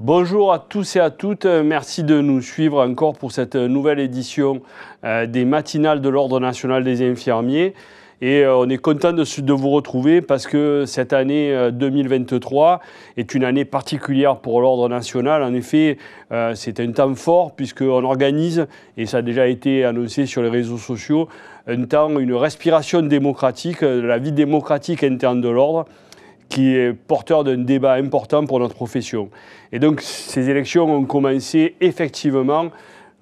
Bonjour à tous et à toutes, merci de nous suivre encore pour cette nouvelle édition des matinales de l'Ordre national des infirmiers. Et on est content de vous retrouver parce que cette année 2023 est une année particulière pour l'Ordre national. En effet, c'est un temps fort puisqu'on organise, et ça a déjà été annoncé sur les réseaux sociaux, une respiration démocratique, de la vie démocratique interne de l'Ordre, qui est porteur d'un débat important pour notre profession. Et donc, ces élections ont commencé effectivement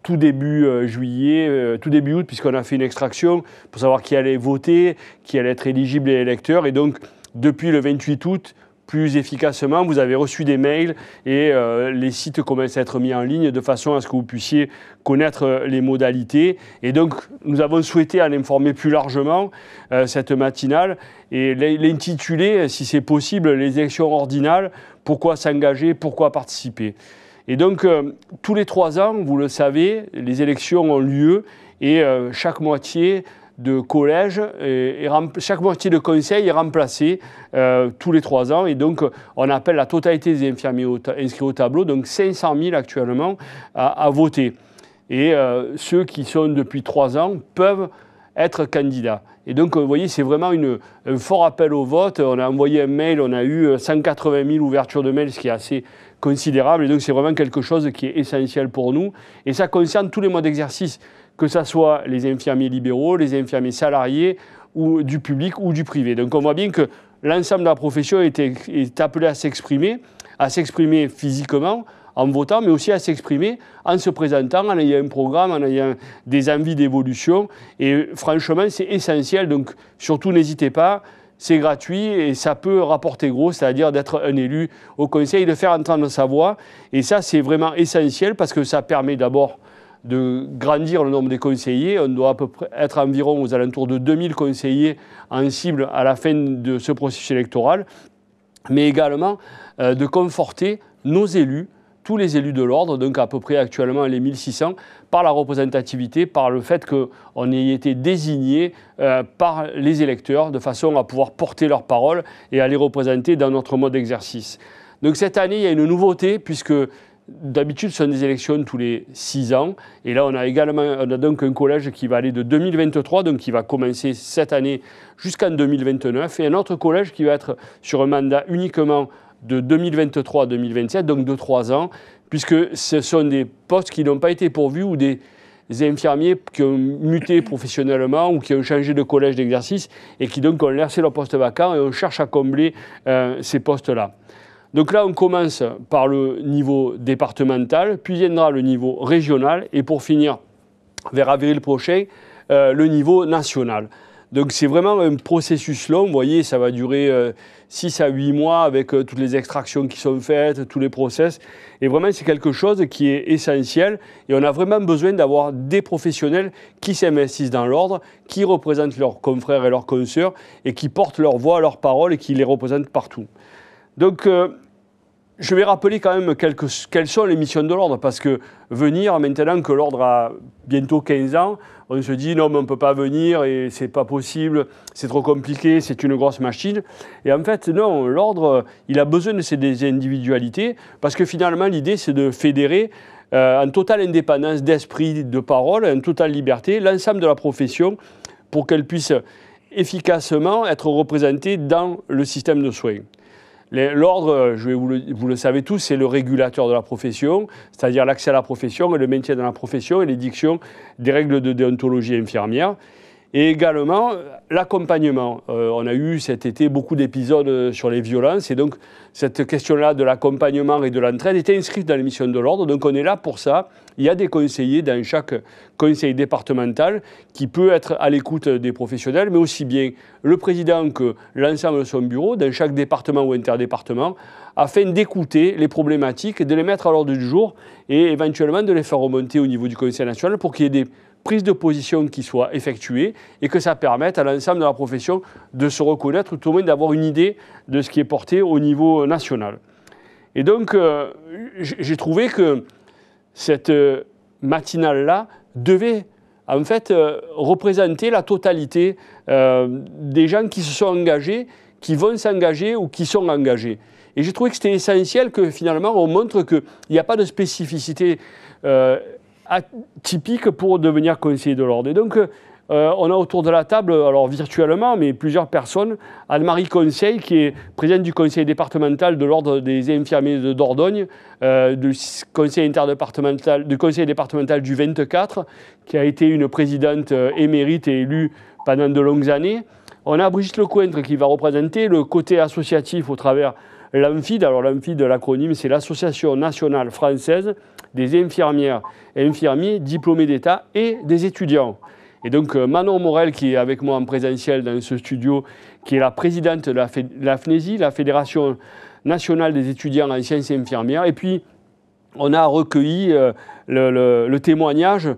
tout début juillet, tout début août, puisqu'on a fait une extraction pour savoir qui allait voter, qui allait être éligible et électeur. Et donc, depuis le 28 août, plus efficacement, vous avez reçu des mails et les sites commencent à être mis en ligne de façon à ce que vous puissiez connaître les modalités. Et donc, nous avons souhaité en informer plus largement cette matinale et l'intituler, si c'est possible, les élections ordinales, pourquoi s'engager, pourquoi participer. Et donc, tous les 3 ans, vous le savez, les élections ont lieu et chaque moitié de collège, chaque moitié de conseil est remplacée tous les 3 ans. Et donc, on appelle la totalité des infirmiers inscrits au tableau, donc 500 000 actuellement, à voter. Et ceux qui sont depuis 3 ans peuvent être candidats. Et donc, vous voyez, c'est vraiment un fort appel au vote. On a envoyé un mail, on a eu 180 000 ouvertures de mails, ce qui est assez considérable. Et donc, c'est vraiment quelque chose qui est essentiel pour nous. Et ça concerne tous les mois d'exercice, que ce soit les infirmiers libéraux, les infirmiers salariés, ou du public ou du privé. Donc, on voit bien que l'ensemble de la profession est appelé à s'exprimer physiquement, en votant, mais aussi à s'exprimer en se présentant, en ayant un programme, en ayant des envies d'évolution. Et franchement, c'est essentiel. Donc, surtout, n'hésitez pas. C'est gratuit et ça peut rapporter gros, c'est-à-dire d'être un élu au conseil, de faire entendre sa voix. Et ça, c'est vraiment essentiel parce que ça permet d'abord de grandir le nombre des conseillers. On doit à peu près être environ aux alentours de 2000 conseillers en cible à la fin de ce processus électoral, mais également de conforter nos élus, tous les élus de l'Ordre, donc à peu près actuellement les 1600, par la représentativité, par le fait qu'on ait été désignés par les électeurs de façon à pouvoir porter leur parole et à les représenter dans notre mode d'exercice. Donc cette année, il y a une nouveauté puisque d'habitude, ce sont des élections tous les 6 ans. Et là, on a donc un collège qui va aller de 2023, donc qui va commencer cette année jusqu'en 2029, et un autre collège qui va être sur un mandat uniquement de 2023 à 2027, donc de 3 ans, puisque ce sont des postes qui n'ont pas été pourvus ou des infirmiers qui ont muté professionnellement ou qui ont changé de collège d'exercice et qui donc ont laissé leur poste vacant et on cherche à combler ces postes-là. Donc là, on commence par le niveau départemental, puis viendra le niveau régional et pour finir, vers avril prochain, le niveau national. Donc c'est vraiment un processus long, vous voyez, ça va durer 6 à 8 mois avec toutes les extractions qui sont faites, tous les process. Et vraiment, c'est quelque chose qui est essentiel et on a vraiment besoin d'avoir des professionnels qui s'investissent dans l'ordre, qui représentent leurs confrères et leurs consoeurs et qui portent leur voix, leur parole et qui les représentent partout. Donc, je vais rappeler quand même quelles sont les missions de l'Ordre, parce que venir, maintenant que l'Ordre a bientôt 15 ans, on se dit non, mais on ne peut pas venir et c'est pas possible, c'est trop compliqué, c'est une grosse machine. Et en fait, non, l'Ordre, il a besoin de ces individualités, parce que finalement, l'idée, c'est de fédérer en totale indépendance d'esprit, de parole, en totale liberté, l'ensemble de la profession pour qu'elle puisse efficacement être représentée dans le système de soins. L'ordre, vous le savez tous, c'est le régulateur de la profession, c'est-à-dire l'accès à la profession et le maintien dans la profession et l'édiction des règles de déontologie infirmière. Et également l'accompagnement. On a eu cet été beaucoup d'épisodes sur les violences et donc cette question-là de l'accompagnement et de l'entraide était inscrite dans les missions de l'Ordre. Donc on est là pour ça. Il y a des conseillers dans chaque conseil départemental qui peut être à l'écoute des professionnels, mais aussi bien le président que l'ensemble de son bureau, dans chaque département ou interdépartement, afin d'écouter les problématiques, de les mettre à l'ordre du jour et éventuellement de les faire remonter au niveau du Conseil national pour qu'il y ait des prises de position qui soient effectuées et que ça permette à l'ensemble de la profession de se reconnaître, ou tout au moins d'avoir une idée de ce qui est porté au niveau national. Et donc, j'ai trouvé que cette matinale-là devait en fait représenter la totalité des gens qui se sont engagés, qui vont s'engager ou qui sont engagés. Et j'ai trouvé que c'était essentiel que finalement on montre qu'il n'y a pas de spécificité atypique pour devenir conseiller de l'ordre. Et donc on a autour de la table, alors virtuellement, mais plusieurs personnes, Anne-Marie Conseil, qui est présidente du conseil départemental de l'ordre des infirmiers de Dordogne, du conseil départemental du 24, qui a été une présidente émérite et élue pendant de longues années. On a Brigitte Lecointre qui va représenter le côté associatif au travers l'ANFID. Alors l'ANFID, l'acronyme, c'est l'Association nationale française des infirmières et infirmiers diplômés d'État et des étudiants. Et donc Manon Morel, qui est avec moi en présentiel dans ce studio, qui est la présidente de la FNESI, la Fédération nationale des étudiants en sciences infirmières. Et puis, on a recueilli le témoignage,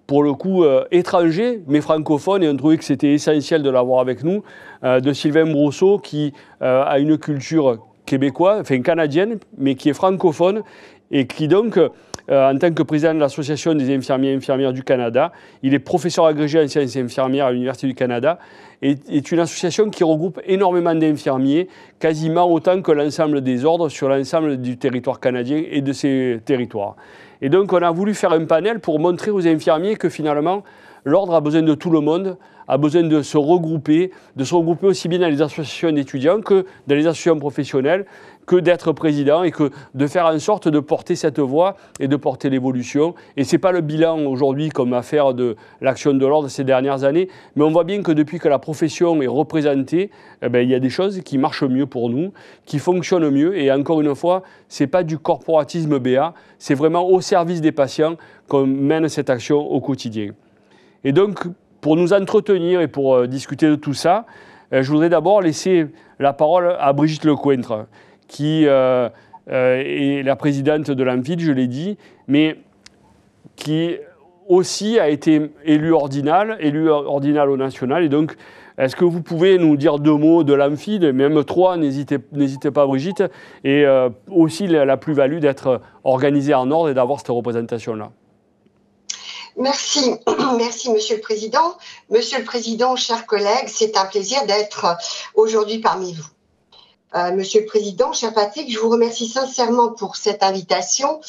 pour le coup étranger, mais francophone, et on trouvait que c'était essentiel de l'avoir avec nous, de Sylvain Brousseau, qui a une culture québécoise, enfin canadienne, mais qui est francophone, et qui donc, en tant que président de l'Association des infirmiers et infirmières du Canada, il est professeur agrégé en sciences infirmières à l'Université du Canada, et est une association qui regroupe énormément d'infirmiers, quasiment autant que l'ensemble des ordres sur l'ensemble du territoire canadien et de ses territoires. Et donc on a voulu faire un panel pour montrer aux infirmiers que finalement, l'ordre a besoin de tout le monde, a besoin de se regrouper aussi bien dans les associations d'étudiants que dans les associations professionnelles, que d'être président et que de faire en sorte de porter cette voix et de porter l'évolution. Et ce n'est pas le bilan aujourd'hui comme affaire de l'action de l'ordre ces dernières années, mais on voit bien que depuis que la profession est représentée, il y a des choses qui marchent mieux pour nous, qui fonctionnent mieux. Et encore une fois, ce n'est pas du corporatisme béat, c'est vraiment au service des patients qu'on mène cette action au quotidien. Et donc, pour nous entretenir et pour discuter de tout ça, je voudrais d'abord laisser la parole à Brigitte Lecointre, qui est la présidente de l'ANFID, je l'ai dit, mais qui aussi a été élue ordinale au national. Et donc, est-ce que vous pouvez nous dire 2 mots de l'ANFID, même 3, n'hésitez pas Brigitte, et aussi la plus-value d'être organisée en ordre et d'avoir cette représentation-là? Merci. Merci, Monsieur le Président. Monsieur le Président, chers collègues, c'est un plaisir d'être aujourd'hui parmi vous. Monsieur le Président, cher Patrick, je vous remercie sincèrement pour cette invitation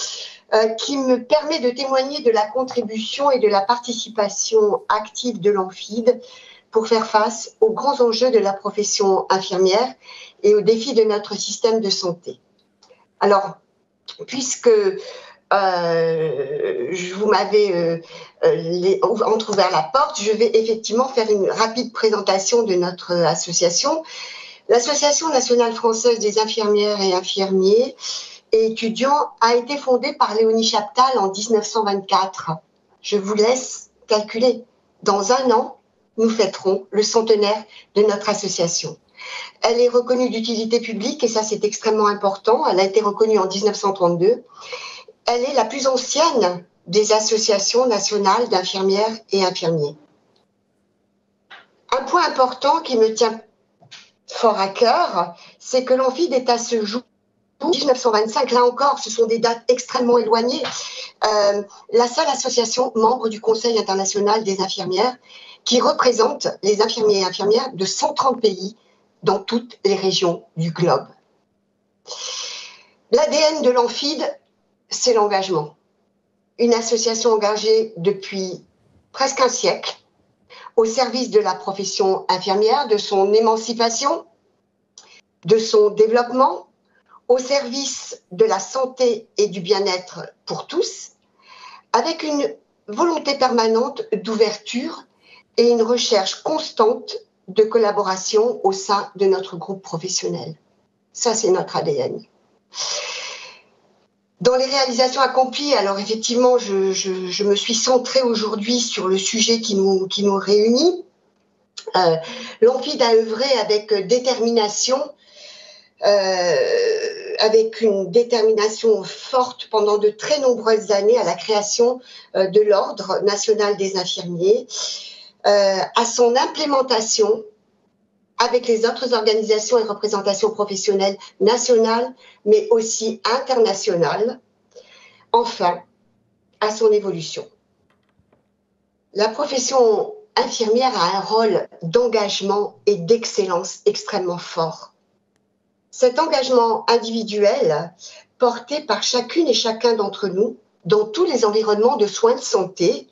qui me permet de témoigner de la contribution et de la participation active de l'ANFID pour faire face aux grands enjeux de la profession infirmière et aux défis de notre système de santé. Alors, puisque vous m'avez entrouvert la porte, je vais effectivement faire une rapide présentation de notre association. L'Association nationale française des infirmières et infirmiers et étudiants a été fondée par Léonie Chaptal en 1924. Je vous laisse calculer. Dans 1 an, nous fêterons le centenaire de notre association. Elle est reconnue d'utilité publique et ça c'est extrêmement important. Elle a été reconnue en 1932. Elle est la plus ancienne des associations nationales d'infirmières et infirmiers. Un point important qui me tient fort à cœur, c'est que l'ANFID est à ce jour, 1925, là encore, ce sont des dates extrêmement éloignées, la seule association membre du Conseil international des infirmières qui représente les infirmiers et infirmières de 130 pays dans toutes les régions du globe. L'ADN de l'ANFID, c'est l'engagement. Une association engagée depuis presque un siècle au service de la profession infirmière, de son émancipation, de son développement, au service de la santé et du bien-être pour tous, avec une volonté permanente d'ouverture et une recherche constante de collaboration au sein de notre groupe professionnel. Ça, c'est notre ADN. Dans les réalisations accomplies, alors effectivement, je me suis centrée aujourd'hui sur le sujet qui nous réunit. L'ANFID a œuvré avec détermination, avec une détermination forte pendant de très nombreuses années à la création de l'Ordre national des infirmiers, à son implémentation avec les autres organisations et représentations professionnelles nationales, mais aussi internationales, enfin, à son évolution. La profession infirmière a un rôle d'engagement et d'excellence extrêmement fort. Cet engagement individuel porté par chacune et chacun d'entre nous dans tous les environnements de soins de santé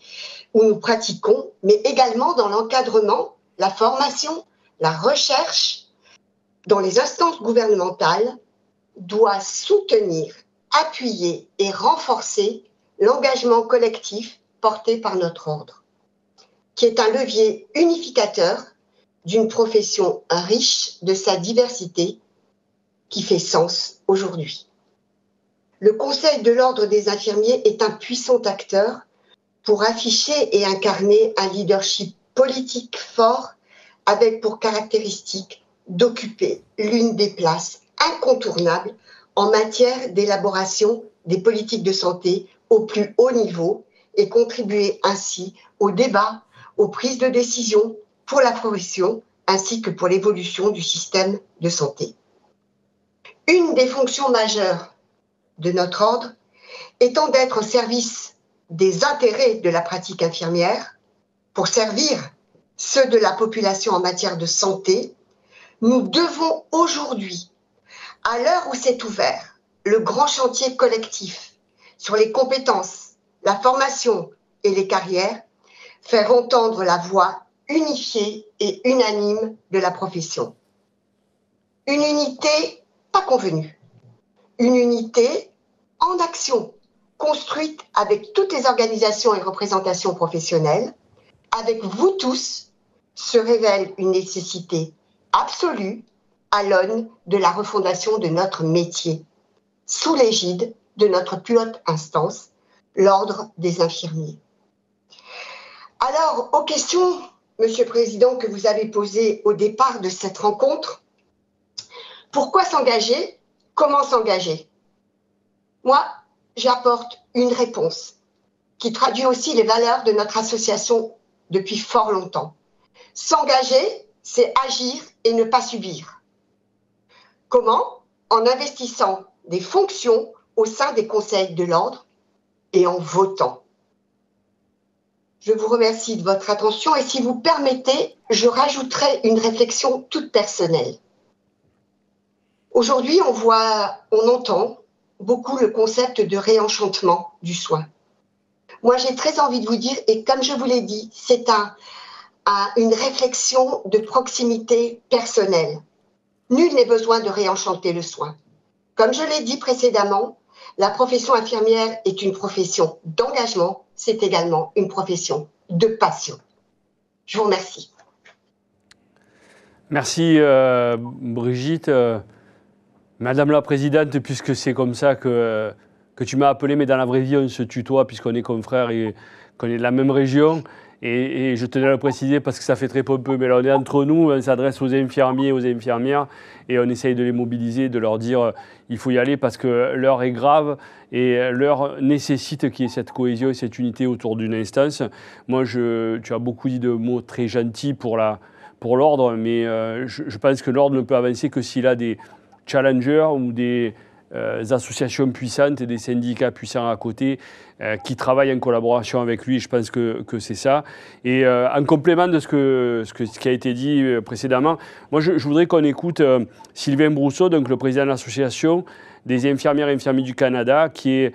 où nous pratiquons, mais également dans l'encadrement, la formation, la recherche, dans les instances gouvernementales, doit soutenir, appuyer et renforcer l'engagement collectif porté par notre ordre, qui est un levier unificateur d'une profession riche de sa diversité qui fait sens aujourd'hui. Le Conseil de l'Ordre des infirmiers est un puissant acteur pour afficher et incarner un leadership politique fort avec pour caractéristique d'occuper l'une des places incontournables en matière d'élaboration des politiques de santé au plus haut niveau et contribuer ainsi au débat, aux prises de décision pour la profession ainsi que pour l'évolution du système de santé. Une des fonctions majeures de notre ordre étant d'être au service des intérêts de la pratique infirmière pour servir ceux de la population en matière de santé, nous devons aujourd'hui, à l'heure où s'est ouvert le grand chantier collectif sur les compétences, la formation et les carrières, faire entendre la voix unifiée et unanime de la profession. Une unité pas convenue, une unité en action, construite avec toutes les organisations et représentations professionnelles, avec vous tous, se révèle une nécessité absolue à l'aune de la refondation de notre métier, sous l'égide de notre plus haute instance, l'Ordre des infirmiers. Alors, aux questions, Monsieur le Président, que vous avez posées au départ de cette rencontre, pourquoi s'engager? Comment s'engager? Moi, j'apporte une réponse qui traduit aussi les valeurs de notre association depuis fort longtemps. S'engager, c'est agir et ne pas subir. Comment? En investissant des fonctions au sein des conseils de l'ordre et en votant. Je vous remercie de votre attention et si vous permettez, je rajouterai une réflexion toute personnelle. Aujourd'hui, on entend beaucoup le concept de réenchantement du soin. Moi, j'ai très envie de vous dire, et comme je vous l'ai dit, c'est une réflexion de proximité personnelle. Nul n'est besoin de réenchanter le soin. Comme je l'ai dit précédemment, la profession infirmière est une profession d'engagement, c'est également une profession de passion. Je vous remercie. Merci Brigitte. Madame la Présidente, puisque c'est comme ça que tu m'as appelé, mais dans la vraie vie, on se tutoie puisqu'on est confrères et qu'on est de la même région. Et je tenais à le préciser parce que ça fait très pompeux, mais là on est entre nous, on s'adresse aux infirmiers, aux infirmières et on essaye de les mobiliser, de leur dire il faut y aller parce que l'heure est grave et l'heure nécessite qu'il y ait cette cohésion et cette unité autour d'une instance. Moi, tu as beaucoup dit de mots très gentils pour l'ordre, mais je pense que l'ordre ne peut avancer que s'il a des challengers ou des associations puissantes et des syndicats puissants à côté qui travaillent en collaboration avec lui. Je pense que c'est ça. Et en complément de ce qui a été dit précédemment, moi je voudrais qu'on écoute Sylvain Brousseau, donc le président de l'association des infirmières et infirmiers du Canada, qui est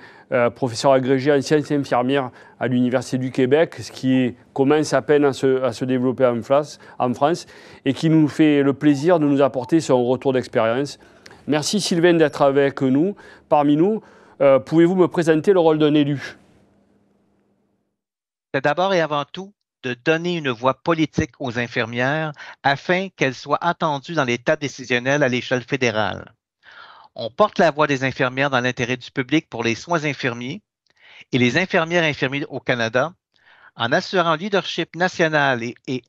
professeur agrégé en sciences infirmières à l'Université du Québec, ce qui commence à peine à se développer en France, et qui nous fait le plaisir de nous apporter son retour d'expérience. Merci Sylvain d'être avec nous, parmi nous. Pouvez-vous me présenter le rôle d'un élu? C'est d'abord et avant tout de donner une voix politique aux infirmières afin qu'elles soient entendues dans les tables décisionnelles à l'échelle fédérale. On porte la voix des infirmières dans l'intérêt du public pour les soins infirmiers et les infirmières et infirmiers au Canada en assurant un leadership national et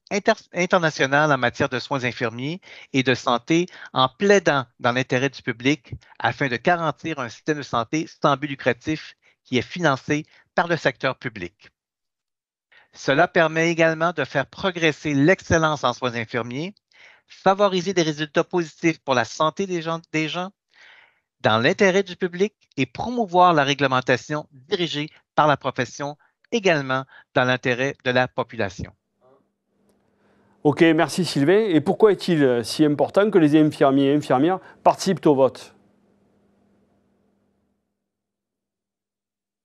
international en matière de soins infirmiers et de santé en plaidant dans l'intérêt du public afin de garantir un système de santé sans but lucratif qui est financé par le secteur public. Cela permet également de faire progresser l'excellence en soins infirmiers, favoriser des résultats positifs pour la santé des gens dans l'intérêt du public et promouvoir la réglementation dirigée par la profession également dans l'intérêt de la population. Ok, merci Sylvain. Et pourquoi est-il si important que les infirmiers et infirmières participent au vote?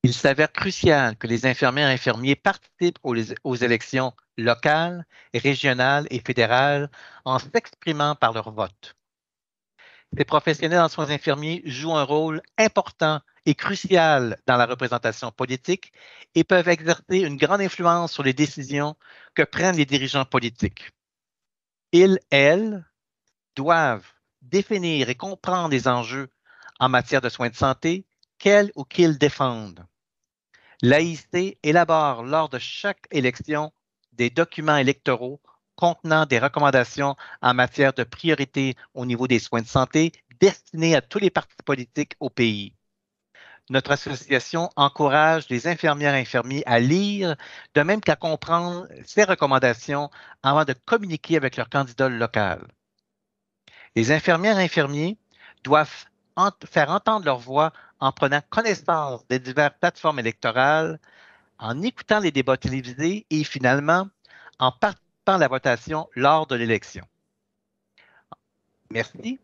Il s'avère crucial que les infirmières et infirmiers participent aux élections locales, régionales et fédérales en s'exprimant par leur vote. Les professionnels en soins infirmiers jouent un rôle important et crucial dans la représentation politique et peuvent exercer une grande influence sur les décisions que prennent les dirigeants politiques. Ils, elles, doivent définir et comprendre les enjeux en matière de soins de santé qu'elles ou qu'ils défendent. L'AIC élabore lors de chaque élection des documents électoraux contenant des recommandations en matière de priorité au niveau des soins de santé destinés à tous les partis politiques au pays. Notre association encourage les infirmières et infirmiers à lire, de même qu'à comprendre ces recommandations avant de communiquer avec leur candidat local. Les infirmières et infirmiers doivent faire entendre leur voix en prenant connaissance des diverses plateformes électorales, en écoutant les débats télévisés et finalement en participant à la votation lors de l'élection. Merci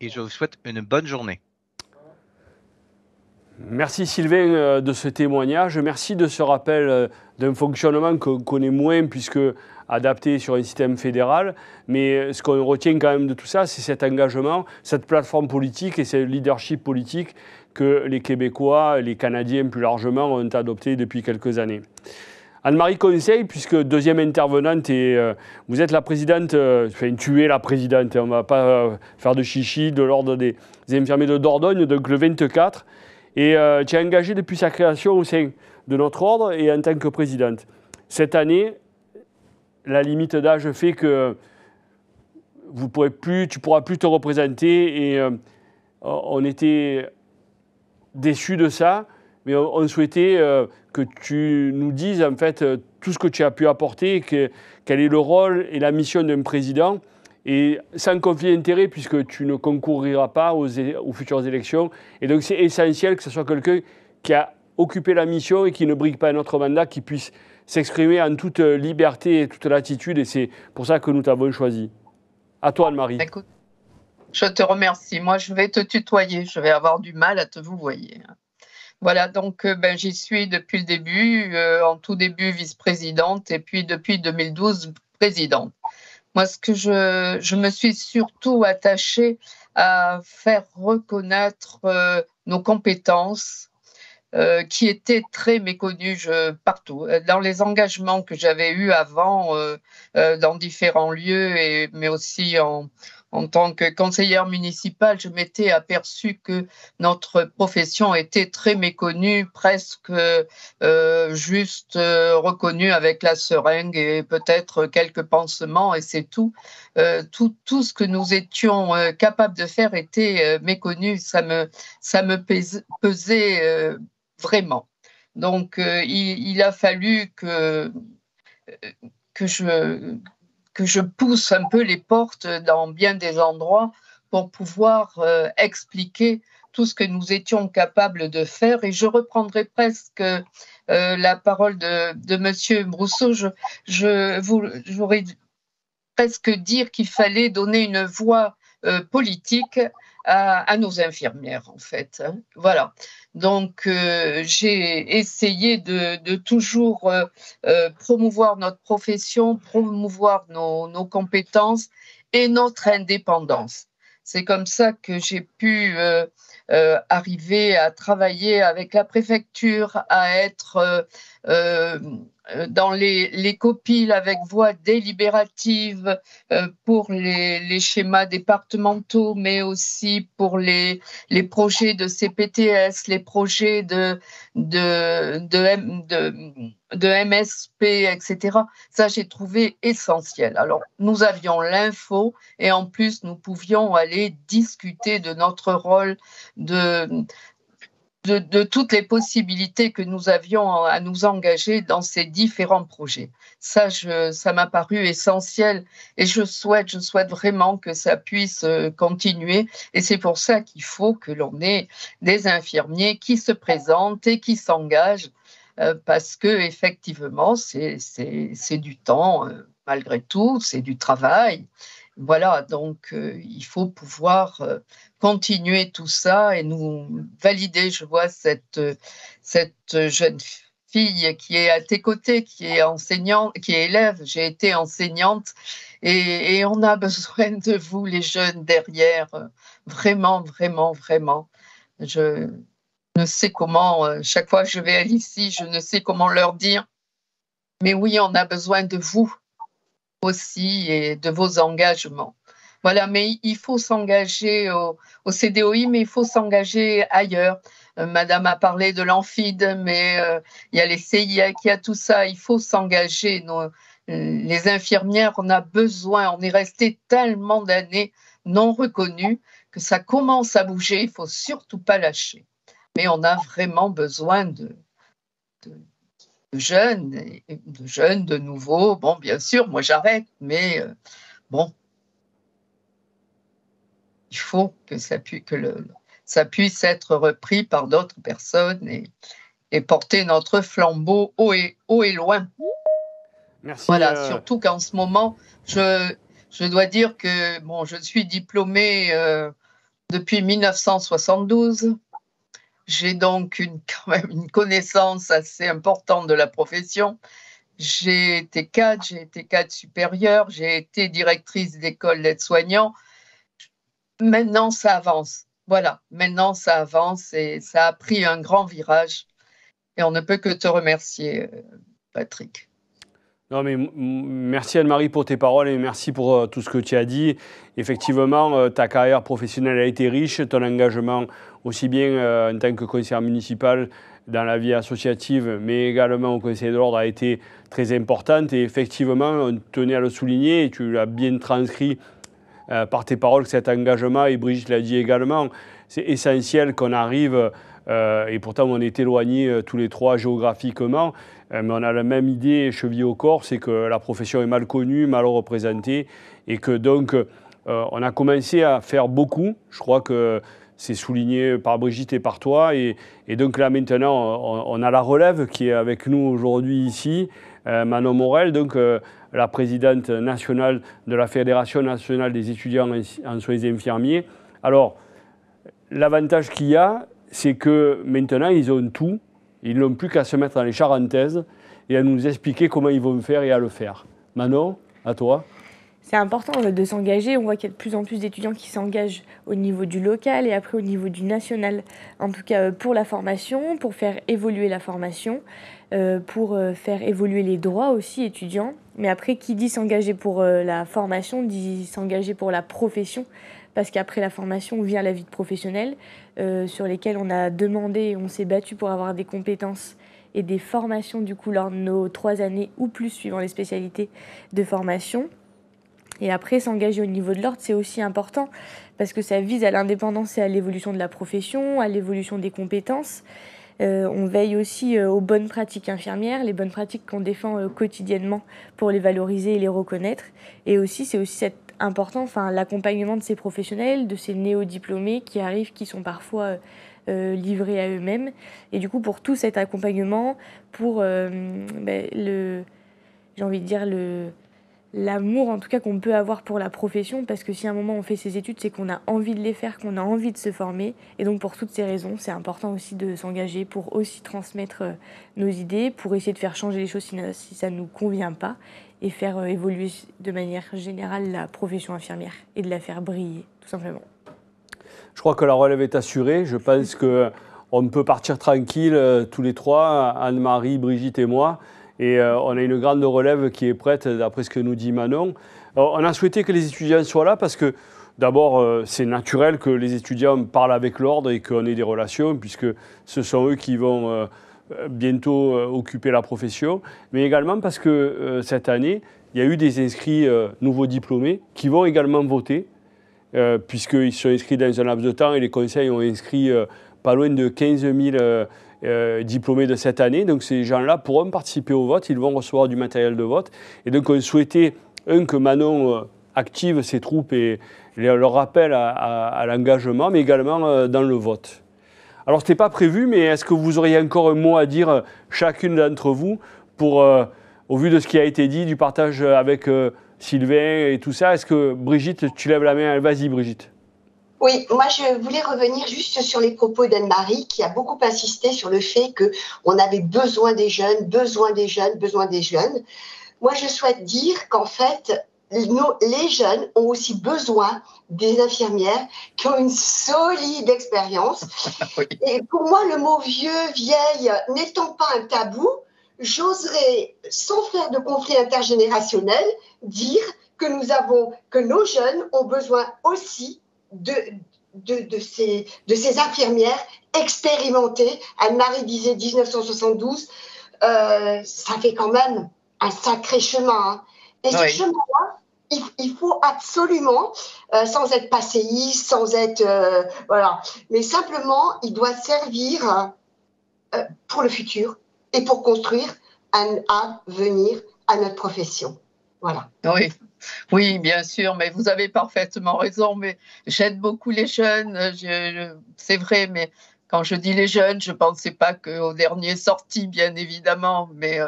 et je vous souhaite une bonne journée. Merci Sylvain de ce témoignage. Merci de ce rappel d'un fonctionnement qu'on connaît moins puisque adapté sur un système fédéral. Mais ce qu'on retient quand même de tout ça, c'est cet engagement, cette plateforme politique et ce leadership politique que les Québécois, les Canadiens plus largement, ont adopté depuis quelques années. Anne-Marie Conseil, puisque deuxième intervenante, et vous êtes la présidente, enfin tu es la présidente, on ne va pas faire de chichi, de l'ordre des infirmiers de Dordogne, donc le 24. Et tu es engagée depuis sa création au sein de notre ordre et en tant que présidente. Cette année, la limite d'âge fait que tu ne pourras plus te représenter et on était déçus de ça, mais on souhaitait que tu nous dises en fait tout ce que tu as pu apporter, quel est le rôle et la mission d'un président. Et sans conflit d'intérêt, puisque tu ne concouriras pas aux futures élections. Et donc, c'est essentiel que ce soit quelqu'un qui a occupé la mission et qui ne brigue pas un autre mandat, qui puisse s'exprimer en toute liberté et toute latitude. Et c'est pour ça que nous t'avons choisi. À toi, Anne-Marie. Écoute, je te remercie. Moi, je vais te tutoyer. Je vais avoir du mal à te vouvoyer. Voilà, donc j'y suis depuis le début, en tout début vice-présidente et puis depuis 2012 présidente. Moi, ce que je me suis surtout attachée à faire reconnaître nos compétences qui étaient très méconnues partout. Dans les engagements que j'avais eus avant dans différents lieux, mais aussi en tant que conseillère municipale, je m'étais aperçue que notre profession était très méconnue, presque juste reconnue avec la seringue et peut-être quelques pansements et c'est tout. Tout ce que nous étions capables de faire était méconnu. Ça me pesait vraiment. Donc, il a fallu que je pousse un peu les portes dans bien des endroits pour pouvoir expliquer tout ce que nous étions capables de faire. Et je reprendrai presque la parole de Monsieur Brousseau. J'aurais presque dire qu'il fallait donner une voix politique à nos infirmières, en fait. Voilà. Donc, j'ai essayé de toujours promouvoir notre profession, promouvoir nos compétences et notre indépendance. C'est comme ça que j'ai pu arriver à travailler avec la préfecture, à être dans les copiles avec voix délibérative pour les schémas départementaux, mais aussi pour les projets de CPTS, les projets de MSP, etc. Ça, j'ai trouvé essentiel. Alors, nous avions l'info et en plus, nous pouvions aller discuter de notre rôle, de toutes les possibilités que nous avions à nous engager dans ces différents projets. Ça m'a paru essentiel et je souhaite vraiment que ça puisse continuer. Et c'est pour ça qu'il faut que l'on ait des infirmiers qui se présentent et qui s'engagent parce que effectivement, c'est du temps. malgré tout, c'est du travail. Voilà, donc il faut pouvoir continuer tout ça et nous valider. Je vois cette jeune fille qui est à tes côtés, qui est enseignante, qui est élève. J'ai été enseignante et on a besoin de vous, les jeunes, derrière. Vraiment, vraiment, vraiment. Je ne sais comment, chaque fois que je vais à l'ICI, je ne sais comment leur dire. Mais oui, on a besoin de vous aussi et de vos engagements. Voilà, mais il faut s'engager au CDOI, mais il faut s'engager ailleurs. Madame a parlé de l'Amphide, mais il y a les CIEC, il y a tout ça. Il faut s'engager. Les infirmières, on a besoin. On est resté tellement d'années non reconnues que ça commence à bouger. Il ne faut surtout pas lâcher. Mais on a vraiment besoin de jeunes, de nouveaux. Bon, bien sûr, moi j'arrête, mais bon, il faut que ça puisse être repris par d'autres personnes et porter notre flambeau haut et loin. Merci. Voilà, surtout qu'en ce moment, je dois dire que bon, je suis diplômée depuis 1972. J'ai donc quand même une connaissance assez importante de la profession. J'ai été cadre supérieur, j'ai été directrice d'école d'aide-soignant. Maintenant, ça avance. Voilà, maintenant, ça avance et ça a pris un grand virage. Et on ne peut que te remercier, Patrick. Non, mais merci Anne-Marie pour tes paroles et merci pour tout ce que tu as dit. Effectivement, ta carrière professionnelle a été riche, ton engagement aussi bien en tant que conseillère municipale dans la vie associative, mais également au Conseil de l'Ordre a été très importante. Et effectivement, on tenait à le souligner et tu l'as bien transcrit par tes paroles, cet engagement, et Brigitte l'a dit également, c'est essentiel qu'on arrive, et pourtant on est éloignés tous les trois géographiquement, mais on a la même idée chevillée au corps, c'est que la profession est mal connue, mal représentée, et que donc on a commencé à faire beaucoup. Je crois que c'est souligné par Brigitte et par toi, et donc là maintenant on a la relève qui est avec nous aujourd'hui ici, Manon Morel, donc la présidente nationale de la Fédération nationale des étudiants en soins infirmiers. Alors, l'avantage qu'il y a, c'est que maintenant, ils ont tout. Ils n'ont plus qu'à se mettre dans les charentaises et à nous expliquer comment ils vont faire et à le faire. Manon, à toi. C'est important de s'engager. On voit qu'il y a de plus en plus d'étudiants qui s'engagent au niveau du local et après au niveau du national. En tout cas, pour la formation, pour faire évoluer la formation, pour faire évoluer les droits aussi étudiants. Mais après, qui dit s'engager pour la formation, dit s'engager pour la profession. Parce qu'après la formation vient la vie professionnelle, sur lesquelles on a demandé, on s'est battu pour avoir des compétences et des formations du coup lors de nos 3 années ou plus, suivant les spécialités de formation. Et après, s'engager au niveau de l'ordre, c'est aussi important parce que ça vise à l'indépendance et à l'évolution de la profession, à l'évolution des compétences. On veille aussi aux bonnes pratiques infirmières, les bonnes pratiques qu'on défend quotidiennement pour les valoriser et les reconnaître. Et aussi, c'est aussi important, l'accompagnement de ces professionnels, de ces néo-diplômés qui arrivent, qui sont parfois livrés à eux-mêmes. Et du coup, pour tout cet accompagnement, pour j'ai envie de dire l'amour en tout cas qu'on peut avoir pour la profession, parce que si à un moment on fait ses études, c'est qu'on a envie de les faire, qu'on a envie de se former. Et donc pour toutes ces raisons, c'est important aussi de s'engager pour aussi transmettre nos idées, pour essayer de faire changer les choses si ça ne nous convient pas, et faire évoluer de manière générale la profession infirmière et de la faire briller, tout simplement. Je crois que la relève est assurée. Je pense qu'on peut partir tranquille tous les trois, Anne-Marie, Brigitte et moi. Et on a une grande relève qui est prête, d'après ce que nous dit Manon. Alors, on a souhaité que les étudiants soient là parce que, d'abord, c'est naturel que les étudiants parlent avec l'ordre et qu'on ait des relations, puisque ce sont eux qui vont bientôt occuper la profession. Mais également parce que cette année, il y a eu des inscrits nouveaux diplômés qui vont également voter, puisqu'ils sont inscrits dans un laps de temps et les conseils ont inscrit pas loin de 15 000 diplômés de cette année. Donc ces gens-là pourront participer au vote, ils vont recevoir du matériel de vote. Et donc on souhaitait, que Manon active ses troupes et leur rappelle à l'engagement, mais également dans le vote. Alors ce n'était pas prévu, mais est-ce que vous auriez encore un mot à dire chacune d'entre vous pour au vu de ce qui a été dit, du partage avec Sylvain et tout ça, est-ce que Brigitte, tu lèves la main? Vas-y Brigitte. Oui, moi je voulais revenir juste sur les propos d'Anne-Marie qui a beaucoup insisté sur le fait qu'on avait besoin des jeunes, besoin des jeunes, besoin des jeunes. Moi je souhaite dire qu'en fait, les jeunes ont aussi besoin des infirmières qui ont une solide expérience. Oui. Et pour moi, le mot vieux, vieille, n'étant pas un tabou, j'oserais, sans faire de conflit intergénérationnel, dire que nos jeunes ont besoin aussi de ces infirmières expérimentées. Anne-Marie disait 1972, ça fait quand même un sacré chemin. Hein. Et ce chemin-là, il faut absolument, sans être passéiste, sans être... voilà. Mais simplement, il doit servir pour le futur et pour construire un avenir à notre profession. Voilà. Oui. Oui, bien sûr, mais vous avez parfaitement raison. Mais j'aide beaucoup les jeunes, c'est vrai, mais quand je dis les jeunes, je ne pensais pas qu'aux derniers sortis, bien évidemment, mais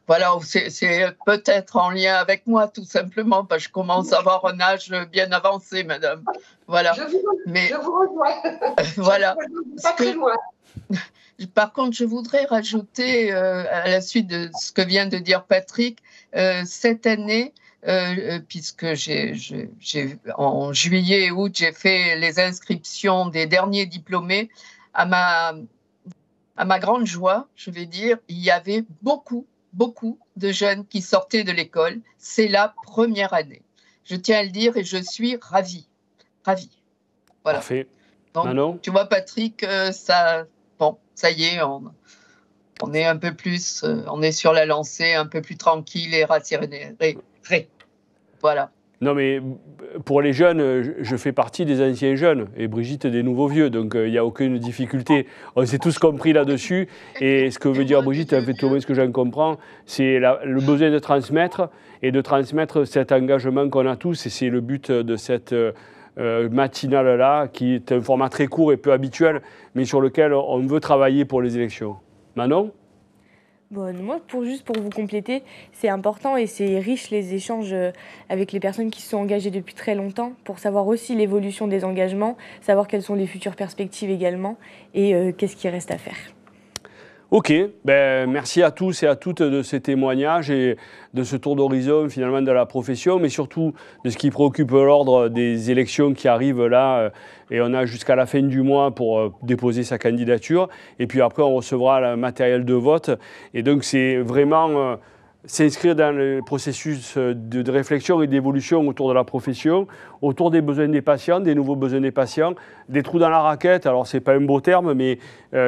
voilà, c'est peut-être en lien avec moi, tout simplement, parce que je commence à avoir un âge bien avancé, madame. Voilà. Je vous rejoins. Voilà. Pas très loin. Par contre, je voudrais rajouter, à la suite de ce que vient de dire Patrick, cette année, puisque en juillet et août, j'ai fait les inscriptions des derniers diplômés, à ma grande joie, je vais dire, il y avait beaucoup de jeunes qui sortaient de l'école. C'est la première année. Je tiens à le dire et je suis ravie. Voilà. Parfait. Donc, Manon ? tu vois, Patrick, ça y est, on est un peu plus, on est sur la lancée, un peu plus tranquille et rassuré. Voilà. Non, mais pour les jeunes, je fais partie des anciens jeunes et Brigitte des nouveaux vieux, donc il n'y a aucune difficulté. On s'est tous compris là-dessus. Et ce que veut dire Brigitte, en fait, au moins ce que j'en comprends, c'est le besoin de transmettre et de transmettre cet engagement qu'on a tous. Et c'est le but de cette matinale-là, qui est un format très court et peu habituel, mais sur lequel on veut travailler pour les élections. Manon ? Bon, moi, juste pour vous compléter, c'est important et c'est riche les échanges avec les personnes qui se sont engagées depuis très longtemps pour savoir aussi l'évolution des engagements, savoir quelles sont les futures perspectives également et qu'est-ce qui reste à faire. Ok, merci à tous et à toutes de ces témoignages et de ce tour d'horizon finalement de la profession, mais surtout de ce qui préoccupe l'ordre des élections qui arrivent là. Et on a jusqu'à la fin du mois pour déposer sa candidature. Et puis après, on recevra le matériel de vote. Et donc, c'est vraiment s'inscrire dans le processus de réflexion et d'évolution autour de la profession, autour des besoins des patients, des nouveaux besoins des patients, des trous dans la raquette. Alors, ce n'est pas un beau terme, mais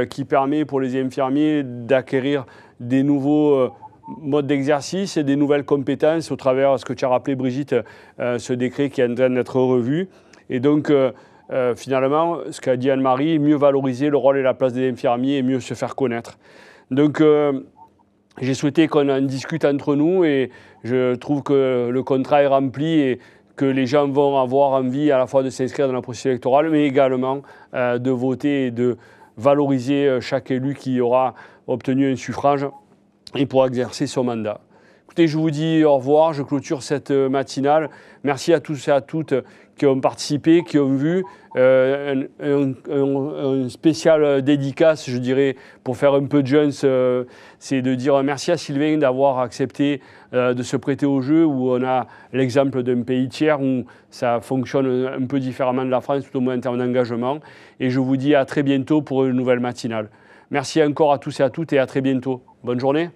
qui permet pour les infirmiers d'acquérir des nouveaux modes d'exercice et des nouvelles compétences au travers de ce que tu as rappelé, Brigitte, ce décret qui est en train d'être revu. Et donc, finalement, ce qu'a dit Anne-Marie, mieux valoriser le rôle et la place des infirmiers et mieux se faire connaître. Donc, j'ai souhaité qu'on en discute entre nous et je trouve que le contrat est rempli et que les gens vont avoir envie à la fois de s'inscrire dans la processus électorale, mais également de voter et de valoriser chaque élu qui aura obtenu un suffrage et pourra exercer son mandat. Écoutez, je vous dis au revoir, je clôture cette matinale. Merci à tous et à toutes qui ont participé, qui ont vu un spécial dédicace, je dirais, pour faire un peu de jeunes, c'est de dire merci à Sylvain d'avoir accepté de se prêter au jeu, où on a l'exemple d'un pays tiers où ça fonctionne un peu différemment de la France, tout au moins en termes d'engagement. Et je vous dis à très bientôt pour une nouvelle matinale. Merci encore à tous et à toutes et à très bientôt. Bonne journée.